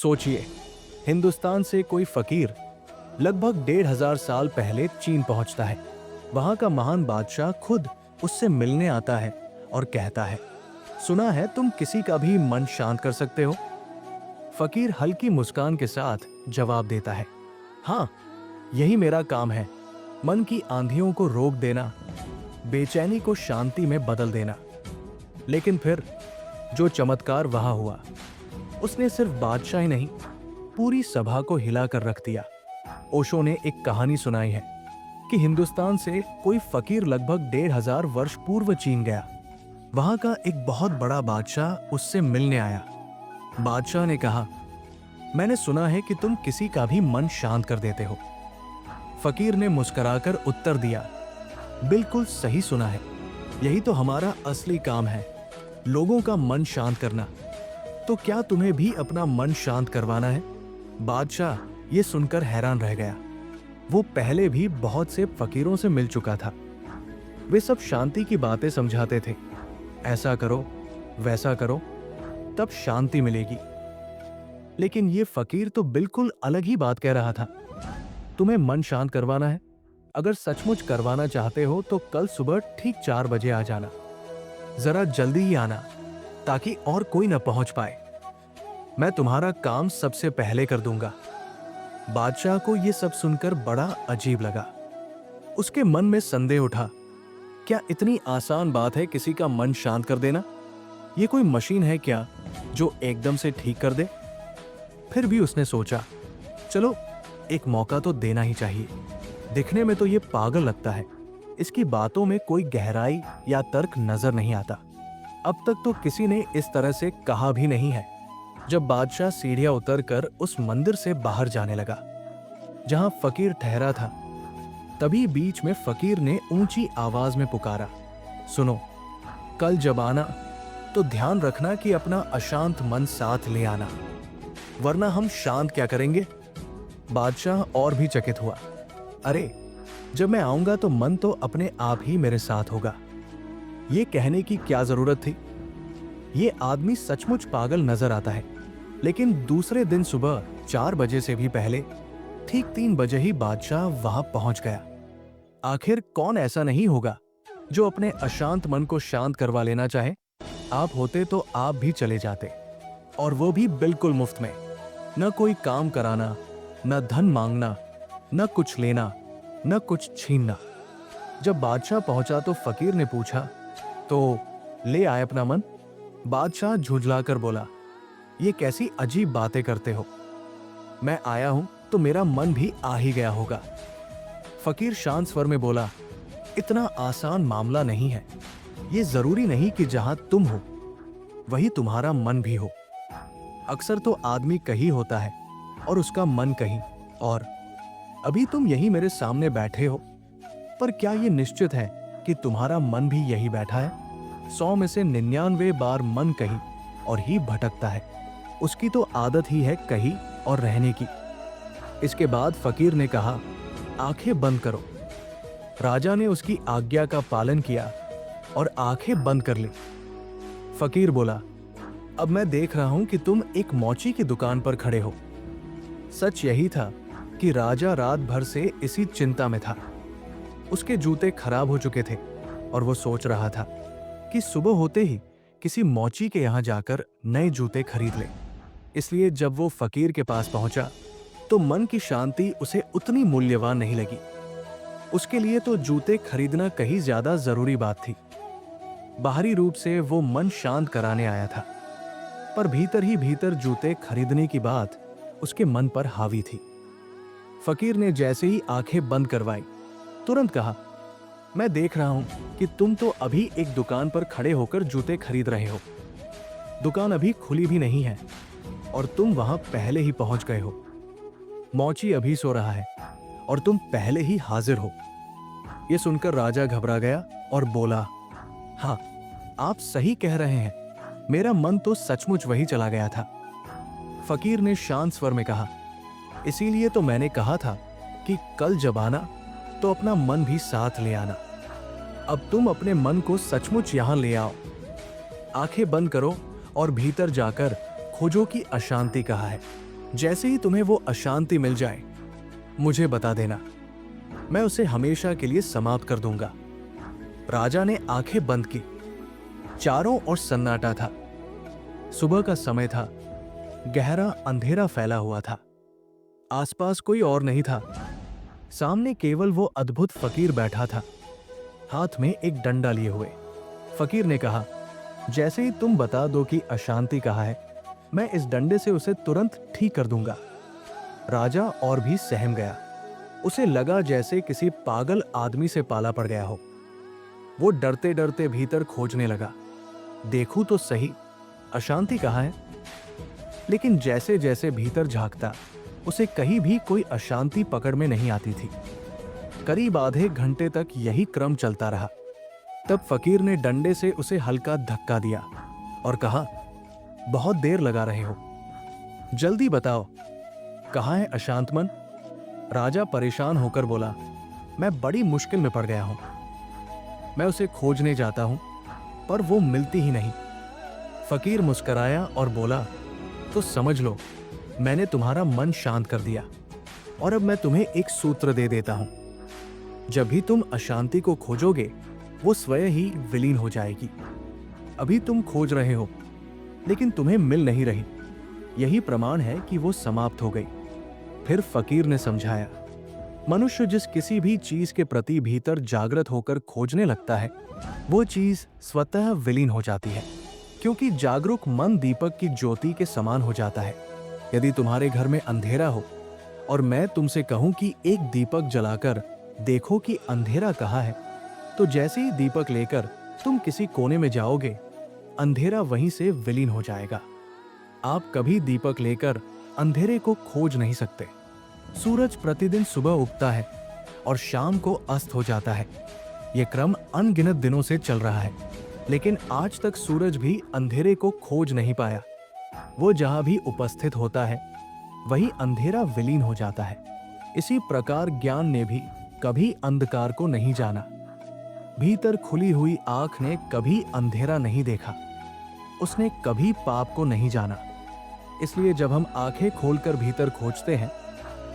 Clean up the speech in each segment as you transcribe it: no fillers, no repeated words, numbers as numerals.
सोचिए, हिंदुस्तान से कोई फकीर लगभग 1500 साल पहले चीन पहुंचता है। वहां का महान बादशाह खुद उससे मिलने आता है और कहता है, सुना है तुम किसी का भी मन शांत कर सकते हो। फकीर हल्की मुस्कान के साथ जवाब देता है, हाँ, यही मेरा काम है, मन की आंधियों को रोक देना, बेचैनी को शांति में बदल देना। लेकिन फिर जो चमत्कार वहां हुआ, उसने सिर्फ बादशाह ही नहीं, पूरी सभा को हिला कर रख दिया। ओशो ने एक कहानी सुनाई है कि हिंदुस्तान से कोई फकीर लगभग 1500 वर्ष पूर्व चीन गया। वहां का एक बहुत बड़ा बादशाह उससे मिलने आया। बादशाह ने कहा, मैंने सुना है कि तुम किसी का भी मन शांत कर देते हो। फकीर ने मुस्कुराकर उत्तर दिया, बिल्कुल सही सुना है, यही तो हमारा असली काम है, लोगों का मन शांत करना। तो क्या तुम्हें भी अपना मन शांत करवाना है? बादशाह ये सुनकर हैरान रह गया। वो पहले भी बहुत से फकीरों से मिल चुका था। वे सब शांति की बातें समझाते थे, ऐसा करो, वैसा करो, तब शांति मिलेगी। लेकिन ये फकीर तो बिल्कुल अलग ही बात कह रहा था। तुम्हें मन शांत करवाना है? अगर सचमुच करवाना चाहते हो तो कल सुबह ठीक 4 बजे आ जाना। जरा जल्दी ही आना, ताकि और कोई न पहुंच पाए। मैं तुम्हारा काम सबसे पहले कर दूंगा। बादशाह को यह सब सुनकर बड़ा अजीब लगा। उसके मन में संदेह उठा, क्या इतनी आसान बात है किसी का मन शांत कर देना? ये कोई मशीन है क्या जो एकदम से ठीक कर दे? फिर भी उसने सोचा, चलो एक मौका तो देना ही चाहिए। दिखने में तो ये पागल लगता है, इसकी बातों में कोई गहराई या तर्क नजर नहीं आता। अब तक तो किसी ने इस तरह से कहा भी नहीं है। जब बादशाह सीढ़ियां उतरकर उस मंदिर से बाहर जाने लगा जहां फकीर ठहरा था, तभी बीच में फकीर ने ऊंची आवाज में पुकारा, सुनो, कल जब आना तो ध्यान रखना कि अपना अशांत मन साथ ले आना, वरना हम शांत क्या करेंगे? बादशाह और भी चकित हुआ, अरे, जब मैं आऊंगा तो मन तो अपने आप ही मेरे साथ होगा। ये कहने की क्या जरूरत थी? ये आदमी सचमुच पागल नजर आता है। लेकिन दूसरे दिन सुबह 4 बजे से भी पहले ठीक 3 बजे ही बादशाह वहां पहुंच गया। आखिर कौन ऐसा नहीं होगा जो अपने अशांत मन को शांत करवा लेना चाहे? आप होते तो आप भी चले जाते, और वो भी बिल्कुल मुफ्त में। न कोई काम कराना, न धन मांगना, न कुछ लेना, न कुछ छीनना। जब बादशाह पहुंचा तो फकीर ने पूछा, तो ले आए अपना मन? बादशाह झुंझलाकर बोला, ये कैसी अजीब बातें करते हो? मैं आया हूं तो मेरा मन भी आ ही गया होगा। फकीर शांत स्वर में बोला, इतना आसान मामला नहीं है। ये जरूरी नहीं कि जहां तुम हो वही तुम्हारा मन भी हो। अक्सर तो आदमी कहीं होता है और उसका मन कहीं और। अभी तुम यही मेरे सामने बैठे हो, पर क्या ये निश्चित है कि तुम्हारा मन भी यही बैठा है? 100 में से 99 बार मन कहीं और ही भटकता है। उसकी तो आदत ही है कहीं और रहने की। इसके बाद फकीर ने कहा, आंखें बंद करो। राजा ने उसकी आज्ञा का पालन किया और आंखें बंद कर ली। फकीर बोला, अब मैं देख रहा हूं कि तुम एक मोची की दुकान पर खड़े हो। सच यही था कि राजा रात भर से इसी चिंता में था। उसके जूते खराब हो चुके थे और वो सोच रहा था कि सुबह होते ही किसी मोची के यहां जाकर नए जूते खरीद ले। इसलिए जब वो फकीर के पास पहुंचा तो मन की शांति उसे उतनी मूल्यवान नहीं लगी। उसके लिए तो जूते खरीदना कहीं ज्यादा जरूरी बात थी। बाहरी रूप से वो मन शांत कराने आया था, पर भीतर ही भीतर जूते खरीदने की बात उसके मन पर हावी थी। फकीर ने जैसे ही आंखें बंद करवाई, तुरंत कहा, मैं देख रहा हूं कि तुम तो अभी एक दुकान पर खड़े होकर जूते खरीद रहे हो। दुकान अभी खुली भी नहीं है और तुम वहां पहले ही पहुंच गए हो। मौची अभी सो रहा है और तुम पहले ही हाजिर हो। यह सुनकर राजा घबरा गया और बोला, हाँ, आप सही कह रहे हैं, मेरा मन तो सचमुच वही चला गया था। फकीर ने शांत स्वर में कहा, इसीलिए तो मैंने कहा था कि कल जब आना तो अपना मन भी साथ ले आना। अब तुम अपने मन को सचमुच यहां ले आओ। आंखें बंद करो और भीतर जाकर खोजो कि अशांति कहाँ है। जैसे ही तुम्हें वो अशांति मिल जाए मुझे बता देना, मैं उसे हमेशा के लिए समाप्त कर दूंगा। राजा ने आंखें बंद की। चारों ओर सन्नाटा था। सुबह का समय था। गहरा अंधेरा फैला हुआ था। आसपास कोई और नहीं था। सामने केवल वो अद्भुत फकीर बैठा था, हाथ में एक डंडा लिए हुए। फकीर ने कहा, जैसे ही तुम बता दो कि अशांति कहाँ है, मैं इस डंडे से उसे तुरंत ठीक कर दूंगा। राजा और भी सहम गया। उसे लगा जैसे किसी पागल आदमी से पाला पड़ गया हो। वो डरते डरते भीतर खोजने लगा, देखूं तो सही अशांति कहाँ है। लेकिन जैसे जैसे भीतर झांकता, उसे कहीं भी कोई अशांति पकड़ में नहीं आती थी। करीब आधे घंटे तक यही क्रम चलता रहा। तब फकीर ने डंडे से उसे हल्का धक्का दिया और कहा, बहुत देर लगा रहे हो, जल्दी बताओ कहाँ है अशांत मन। राजा परेशान होकर बोला, मैं बड़ी मुश्किल में पड़ गया हूं। मैं उसे खोजने जाता हूं पर वो मिलती ही नहीं। फकीर मुस्कुराया और बोला, तो समझ लो मैंने तुम्हारा मन शांत कर दिया और अब मैं तुम्हें एक सूत्र दे देता हूं। जब भी तुम अशांति को खोजोगे वो स्वयं ही विलीन हो जाएगी। अभी तुम खोज रहे हो लेकिन तुम्हें मिल नहीं रही, यही प्रमाण है कि वो समाप्त हो गई। फिर फकीर ने समझाया, मनुष्य जिस किसी भी चीज के प्रति भीतर जागृत होकर खोजने लगता है वो चीज स्वतः विलीन हो जाती है, क्योंकि जागरूक मन दीपक की ज्योति के समान हो जाता है। यदि तुम्हारे घर में अंधेरा हो और मैं तुमसे कहूं कि एक दीपक जलाकर देखो कि अंधेरा कहाँ है, तो जैसे ही दीपक लेकर तुम किसी कोने में जाओगे अंधेरा वहीं से विलीन हो जाएगा। आप कभी दीपक लेकर अंधेरे को खोज नहीं सकते। सूरज प्रतिदिन सुबह उगता है और शाम को अस्त हो जाता है। यह क्रम अनगिनत दिनों से चल रहा है, लेकिन आज तक सूरज भी अंधेरे को खोज नहीं पाया। वो जहां भी उपस्थित होता है वही अंधेरा विलीन हो जाता है। इसी प्रकार ज्ञान ने भी कभी अंधकार को नहीं जाना। भीतर खुली हुई आंख ने कभी अंधेरा नहीं देखा। उसने कभी पाप को नहीं जाना। इसलिए जब हम आंखें खोलकर भीतर खोजते हैं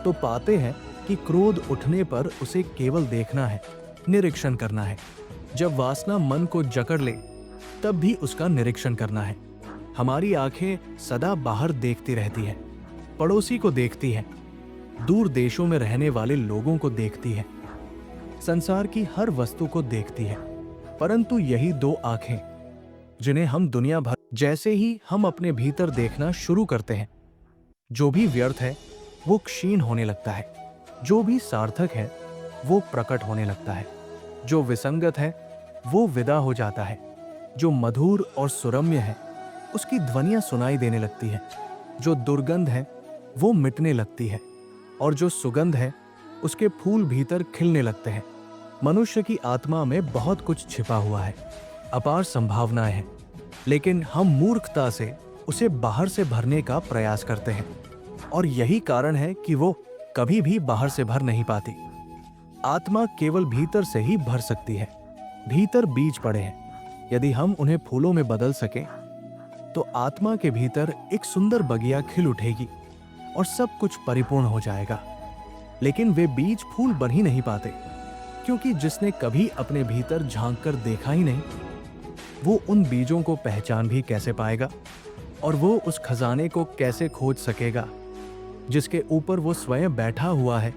तो पाते हैं कि क्रोध उठने पर उसे केवल देखना है, निरीक्षण करना है। जब वासना मन को जकड़ ले तब भी उसका निरीक्षण करना है। हमारी आंखें सदा बाहर देखती रहती हैं, पड़ोसी को देखती हैं, दूर देशों में रहने वाले लोगों को देखती है, संसार की हर वस्तु को देखती है। परंतु यही दो आंखें जिन्हें हम दुनिया भर, जैसे ही हम अपने भीतर देखना शुरू करते हैं, जो भी व्यर्थ है वो क्षीण होने लगता है, जो भी सार्थक है वो प्रकट होने लगता है, जो विसंगत है वो विदा हो जाता है, जो मधुर और सुरम्य है उसकी ध्वनियां सुनाई देने लगती हैं, जो दुर्गंध है वो मिटने लगती है और जो सुगंध है उसके फूल भीतर खिलने लगते हैं। मनुष्य की आत्मा में बहुत कुछ छिपा हुआ है, अपार संभावनाएं हैं, लेकिन हम मूर्खता से उसे बाहर से भरने का प्रयास करते हैं और यही कारण है कि वो कभी भी बाहर से भर नहीं पाती। आत्मा केवल भीतर से ही भर सकती है। भीतर बीज पड़े हैं, यदि हम उन्हें फूलों में बदल सकें तो आत्मा के भीतर एक सुंदर बगिया खिल उठेगी और सब कुछ परिपूर्ण हो जाएगा। लेकिन वे बीज फूल बन ही नहीं पाते, क्योंकि जिसने कभी अपने भीतर झांक कर देखा ही नहीं वो उन बीजों को पहचान भी कैसे पाएगा और वो उस खजाने को कैसे खोज सकेगा जिसके ऊपर वो स्वयं बैठा हुआ है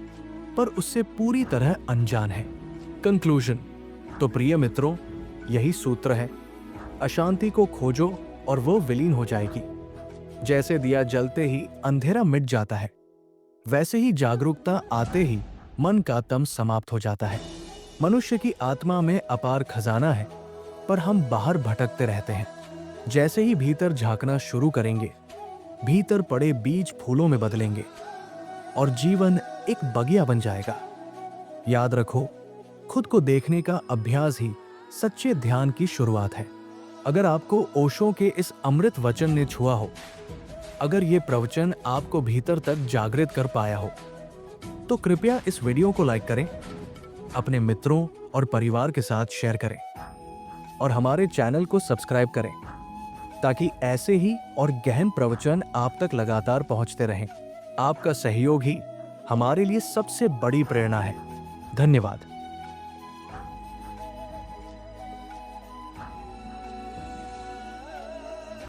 पर उससे पूरी तरह अनजान है। कंक्लूजन। तो प्रिय मित्रों, यही सूत्र है, अशांति को खोजो और वो विलीन हो जाएगी। जैसे दिया जलते ही अंधेरा मिट जाता है, वैसे ही जागरूकता आते ही मन का तम समाप्त हो जाता है। मनुष्य की आत्मा में अपार खजाना है, पर हम बाहर भटकते रहते हैं। जैसे ही भीतर झांकना शुरू करेंगे, भीतर पड़े बीज फूलों में बदलेंगे और जीवन एक बगिया बन जाएगा। याद रखो, खुद को देखने का अभ्यास ही सच्चे ध्यान की शुरुआत है। अगर आपको ओशो के इस अमृत वचन ने छुआ हो, अगर ये प्रवचन आपको भीतर तक जागृत कर पाया हो, तो कृपया इस वीडियो को लाइक करें, अपने मित्रों और परिवार के साथ शेयर करें और हमारे चैनल को सब्सक्राइब करें ताकि ऐसे ही और गहन प्रवचन आप तक लगातार पहुंचते रहें। आपका सहयोग ही हमारे लिए सबसे बड़ी प्रेरणा है। धन्यवाद।